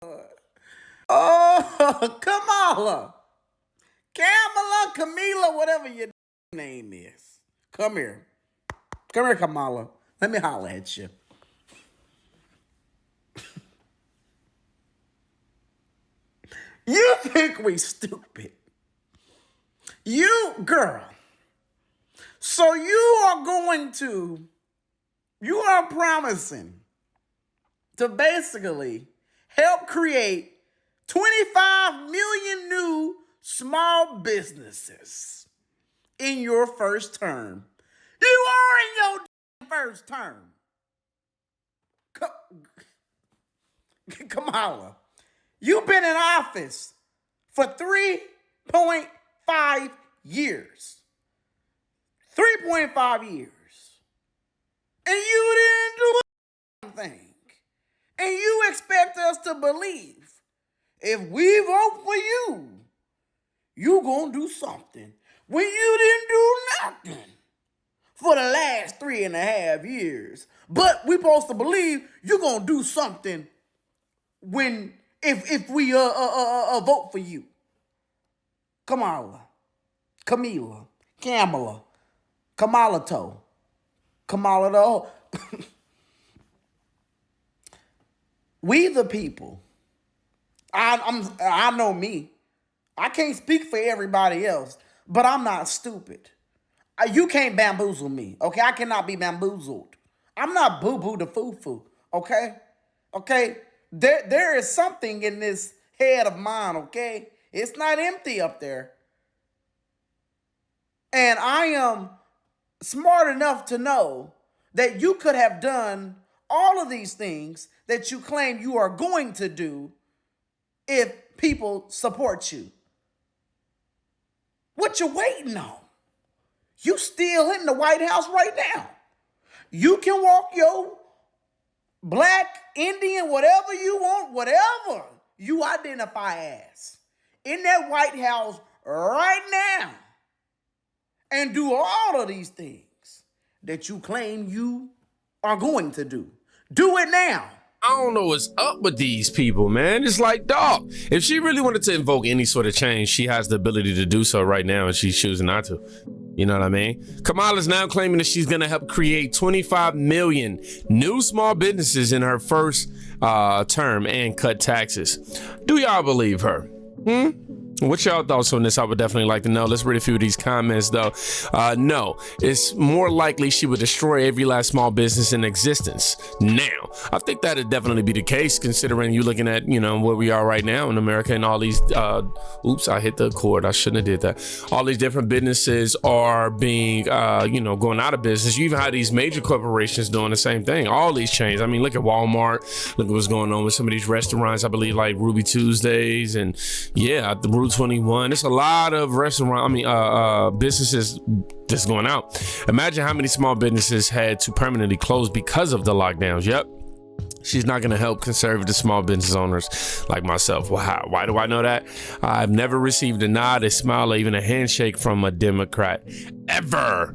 Oh, Kamala. Kamala, Camila, whatever your name is. Come here. Come here, Kamala. Let me holler at you. You think we stupid. You, girl. So you are promising to basically help create 25 million new small businesses in your first term. You are in your first term. Kamala, you've been in office for 3.5 years. 3.5 years. And you didn't do anything. And you expect us to believe if we vote for you, you gonna do something when you didn't do nothing for the last 3.5 years. But we supposed to believe you're gonna do something when if we vote for you. Kamala, Camila, Kamala, Kamala Toe, Kamala Toe. We the people. I know me. I can't speak for everybody else, but I'm not stupid. You can't bamboozle me, okay? I cannot be bamboozled. I'm not boo-boo the foo-foo, okay? Okay? There is something in this head of mine, okay? It's not empty up there. And I am smart enough to know that you could have done all of these things that you claim you are going to do if people support you. What you waiting on? You still in the White House right now. You can walk your black, Indian, whatever you want, whatever you identify as, in that White House right now and do all of these things that you claim you are going to do. Do it now. I don't know what's up with these people, man. It's like, dog, if she really wanted to invoke any sort of change, she has the ability to do so right now, and she's choosing not to. You know what I mean? Kamala's now claiming that she's going to help create 25 million new small businesses in her first term and cut taxes. Do y'all believe her? What's y'all thoughts on this? I would definitely like to know. Let's read a few of these comments, though. No, it's more likely she would destroy every last small business in existence. Now, I think that'd definitely be the case, considering you looking at, you know, where we are right now in America and all these, oops, I hit the cord. I shouldn't have did that. All these different businesses are being, you know, going out of business. You even have these major corporations doing the same thing. All these chains. I mean, look at Walmart. Look at what's going on with some of these restaurants. I believe like Ruby Tuesdays and yeah, the Route 21. There's a lot of businesses just going out. Imagine how many small businesses had to permanently close because of the lockdowns. Yep. She's not going to help conservative small business owners like myself. Why do I know that? I've never received a nod, a smile, or even a handshake from a Democrat ever.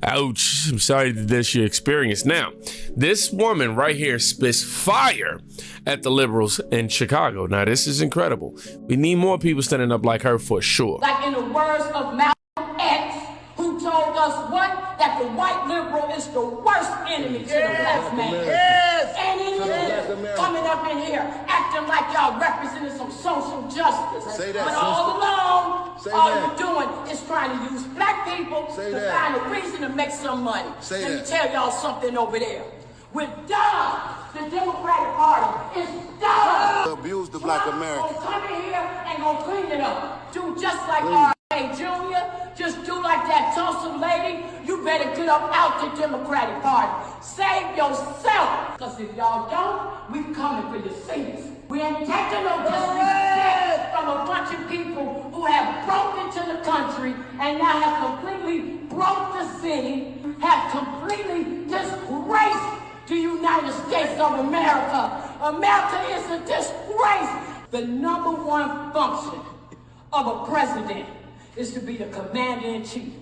Ouch. I'm sorry that this your experience. Now, this woman right here spits fire at the liberals in Chicago. Now, this is incredible. We need more people standing up like her for sure. Like in the words of Malcolm X, who told us what? That the white liberal is the worst enemy to the black man. Yes. And in here, coming up in here, acting like y'all representing some social justice. Say that, but all along, all you're doing is trying to use black people to find a reason to make some money. Let me tell y'all something over there. We're done. The Democratic Party is done. Abuse the black American. Gonna come in here and gonna clean it up. Do just like R.A. Jr., just do like that Tulsa lady. You better get up out the Democratic Party. Save yourself. Because if y'all don't, we coming for your seats. We ain't taking no disrespect from a bunch of people who have broke into the country and now have completely broke the city, have completely disgraced the United States of America. America is a disgrace. The number one function of a president is to be the commander-in-chief.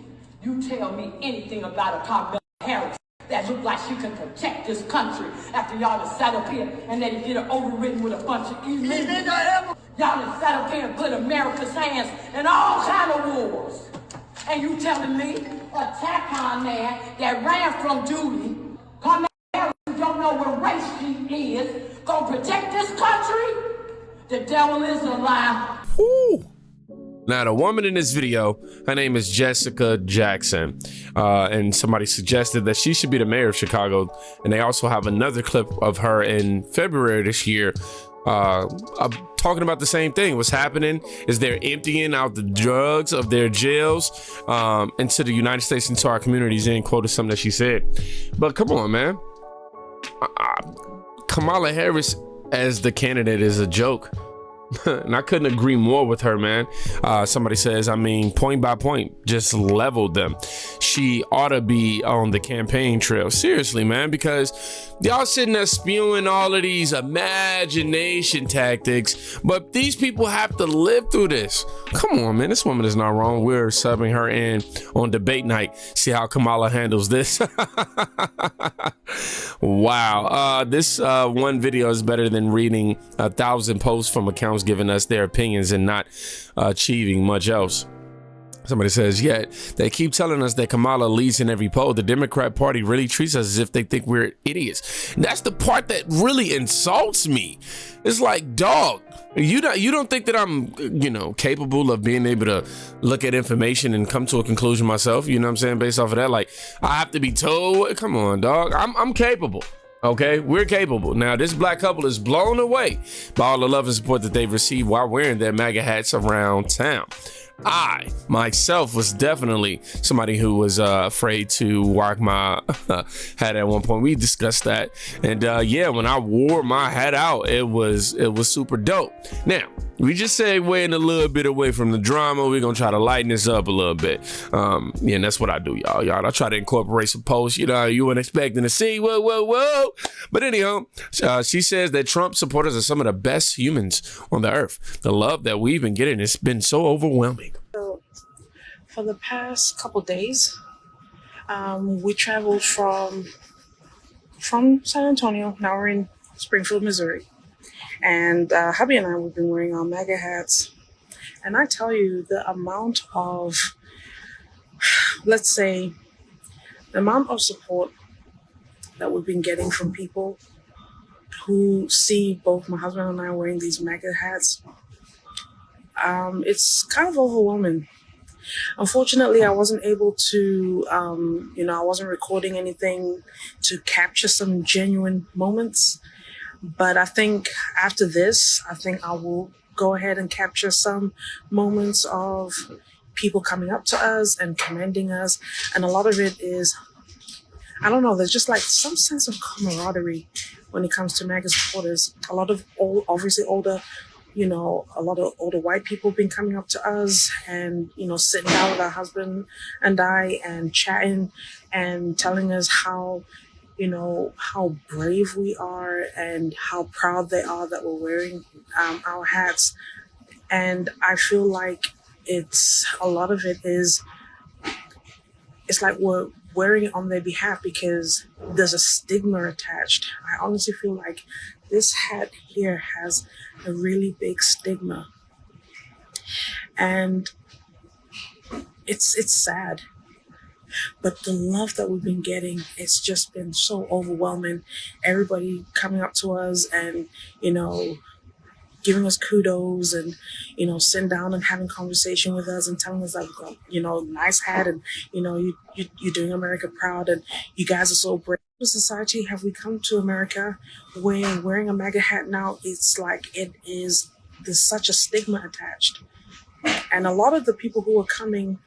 You tell me anything about a Kamala Harris. that look like she can protect this country after y'all done sat up here and let it get her overridden with a bunch of illegals. Y'all done sat up here and put America's hands in all kind of wars. And you telling me a TACON man that ran from duty, Kamala, who don't know what race she is, gonna protect this country? The devil is a lie. Woo. Now, the woman in this video, her name is Jessica Jackson, and somebody suggested that she should be the mayor of Chicago. And they also have another clip of her in February this year talking about the same thing. What's happening is they're emptying out the drugs of their jails into the United States, into our communities, and quoted something that she said. But come on, man. Kamala Harris as the candidate is a joke. And I couldn't agree more with her, man. Somebody says, I mean, point by point, just leveled them. She ought to be on the campaign trail. Seriously, man, because y'all sitting there spewing all of these imagination tactics, but these people have to live through this. Come on, man. This woman is not wrong. We're subbing her in on debate night. See how Kamala handles this. Wow. This one video is better than reading 1,000 posts from accounts giving us their opinions and not achieving much else. Somebody says, yet they keep telling us that Kamala leads in every poll. The Democrat Party really treats us as if they think we're idiots. And that's the part that really insults me. It's like, dog, you don't think that I'm, capable of being able to look at information and come to a conclusion myself? You know what I'm saying? Based off of that, like, I have to be told, come on, dog, I'm capable. Okay, we're capable. Now, this black couple is blown away by all the love and support that they've received while wearing their MAGA hats around town. I, myself, was definitely somebody who was afraid to rock my hat at one point. We discussed that. And yeah, when I wore my hat out, it was super dope. Now, we just segueing a little bit away from the drama. We're going to try to lighten this up a little bit. Yeah, and that's what I do, y'all. I try to incorporate some posts, you weren't expecting to see. Whoa. But anyhow, she says that Trump supporters are some of the best humans on the earth. The love that we've been getting has been so overwhelming. So, for the past couple days, we traveled from San Antonio. Now we're in Springfield, Missouri. And hubby and I, we've been wearing our MAGA hats. And I tell you, the amount of, let's say, the amount of support that we've been getting from people who see both my husband and I wearing these MAGA hats, it's kind of overwhelming. Unfortunately, I wasn't able to, I wasn't recording anything to capture some genuine moments. But I think after this, I will go ahead and capture some moments of people coming up to us and commending us. And a lot of it is, I don't know, there's just like some sense of camaraderie when it comes to MAGA supporters. A lot of obviously older, a lot of older white people have been coming up to us and, sitting down with our husband and I and chatting and telling us how brave we are and how proud they are that we're wearing our hats. And I feel like a lot of it is, it's like we're wearing it on their behalf because there's a stigma attached. I honestly feel like this hat here has a really big stigma. And it's sad. But the love that we've been getting, it's just been so overwhelming. Everybody coming up to us and, giving us kudos and, sitting down and having conversation with us and telling us that we've got, nice hat and, you're doing America proud and you guys are so brave. As a society, have we come to America where wearing a MAGA hat now, it's like there's such a stigma attached. And a lot of the people who are coming,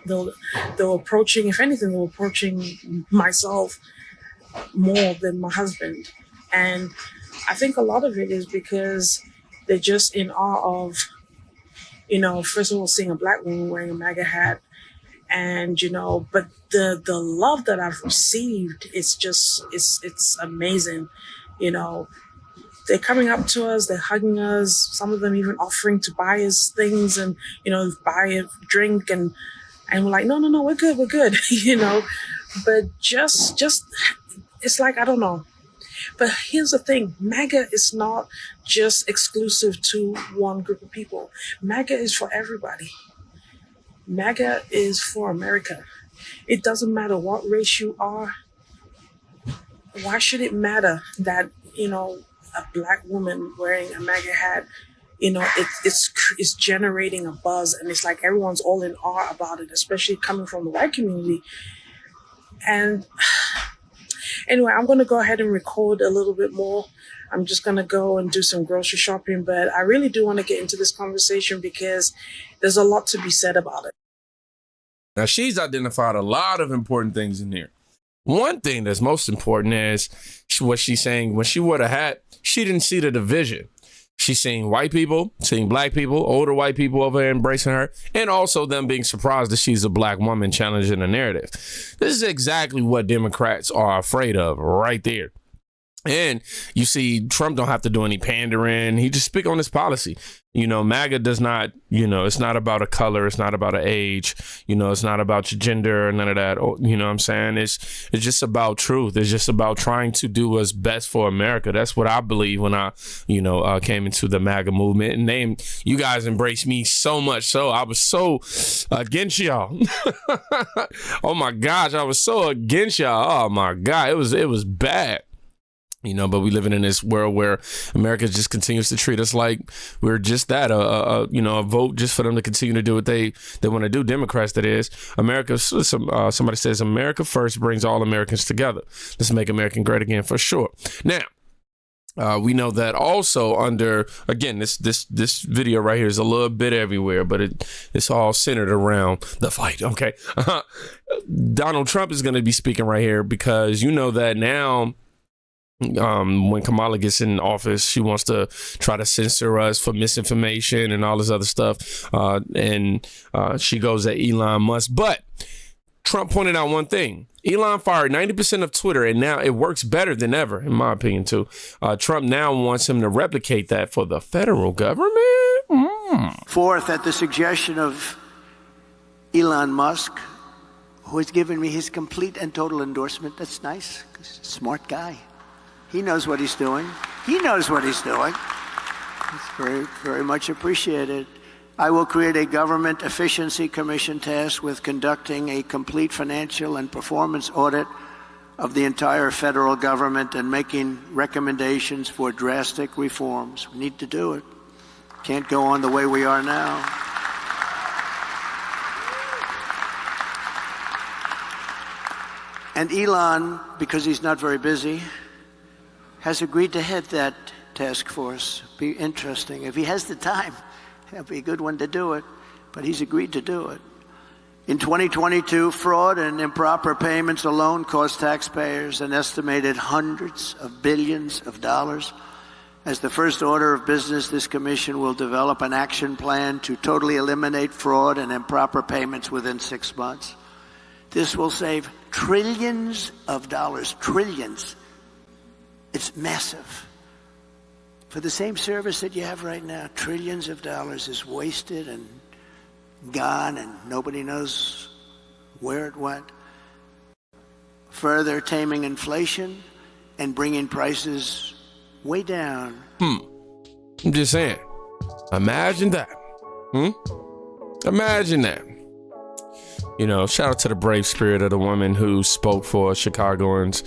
they were approaching, if anything, they were approaching myself more than my husband. And I think a lot of it is because they're just in awe of, first of all, seeing a black woman wearing a MAGA hat. And, but the love that I've received, it's amazing. They're coming up to us, they're hugging us, some of them even offering to buy us things and, buy a drink and we're like, no, we're good. But just it's like, I don't know. But here's the thing, MAGA is not just exclusive to one group of people. MAGA is for everybody. MAGA is for America. It doesn't matter what race you are. Why should it matter that, a black woman wearing a MAGA hat, it's generating a buzz, and it's like everyone's all in awe about it, especially coming from the white community. And anyway, I'm going to go ahead and record a little bit more. I'm just going to go and do some grocery shopping, but I really do want to get into this conversation because there's a lot to be said about it. Now, she's identified a lot of important things in here. One thing that's most important is what she's saying. When she wore the hat, she didn't see the division. She's seeing white people, seeing black people, older white people over there embracing her, and also them being surprised that she's a black woman challenging the narrative. This is exactly what Democrats are afraid of right there. And you see, Trump don't have to do any pandering. He just speak on his policy. MAGA does not, it's not about a color. It's not about an age. It's not about your gender or none of that. You know what I'm saying? It's just about truth. It's just about trying to do what's best for America. That's what I believe when I, came into the MAGA movement. And you guys embraced me so much. So I was so against y'all. Oh my gosh. I was so against y'all. Oh my God. It was bad. But we living in this world where America just continues to treat us like we're just that, a vote just for them to continue to do what they want to do. Democrats, that is. America, somebody says America first brings all Americans together. Let's make America great again for sure. Now, we know that also under, again, this video right here is a little bit everywhere, but it's all centered around the fight. Okay. Donald Trump is going to be speaking right here because that now, when Kamala gets in office, she wants to try to censor us for misinformation and all this other stuff. And she goes at Elon Musk. But Trump pointed out one thing. Elon fired 90% of Twitter, and now it works better than ever, in my opinion, too. Trump now wants him to replicate that for the federal government. Fourth, at the suggestion of Elon Musk, who has given me his complete and total endorsement. That's nice, 'cause he's a smart guy. He knows what he's doing. It's very, very much appreciated. I will create a government efficiency commission tasked with conducting a complete financial and performance audit of the entire federal government and making recommendations for drastic reforms. We need to do it. Can't go on the way we are now. And Elon, because he's not very busy, has agreed to head that task force. Be interesting. If he has the time, that'd be a good one to do it, but he's agreed to do it. In 2022, fraud and improper payments alone cost taxpayers an estimated hundreds of billions of dollars. As the first order of business, this commission will develop an action plan to totally eliminate fraud and improper payments within 6 months. This will save trillions of dollars, trillions. It's massive. For the same service that you have right now, trillions of dollars is wasted and gone and nobody knows where it went. Further taming inflation and bringing prices way down. I'm just saying. Imagine that. Imagine that. Shout out to the brave spirit of the woman who spoke for Chicagoans,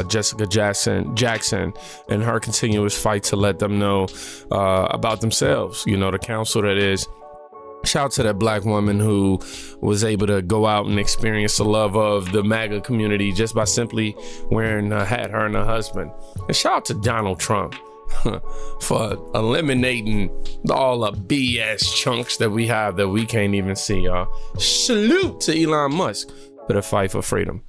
Jessica Jackson, and her continuous fight to let them know about themselves. The council that is. Shout out to that black woman who was able to go out and experience the love of the MAGA community just by simply wearing a hat, her and her husband. And shout out to Donald Trump for eliminating all the BS chunks that we have that we can't even see, y'all. Salute to Elon Musk for the fight for freedom.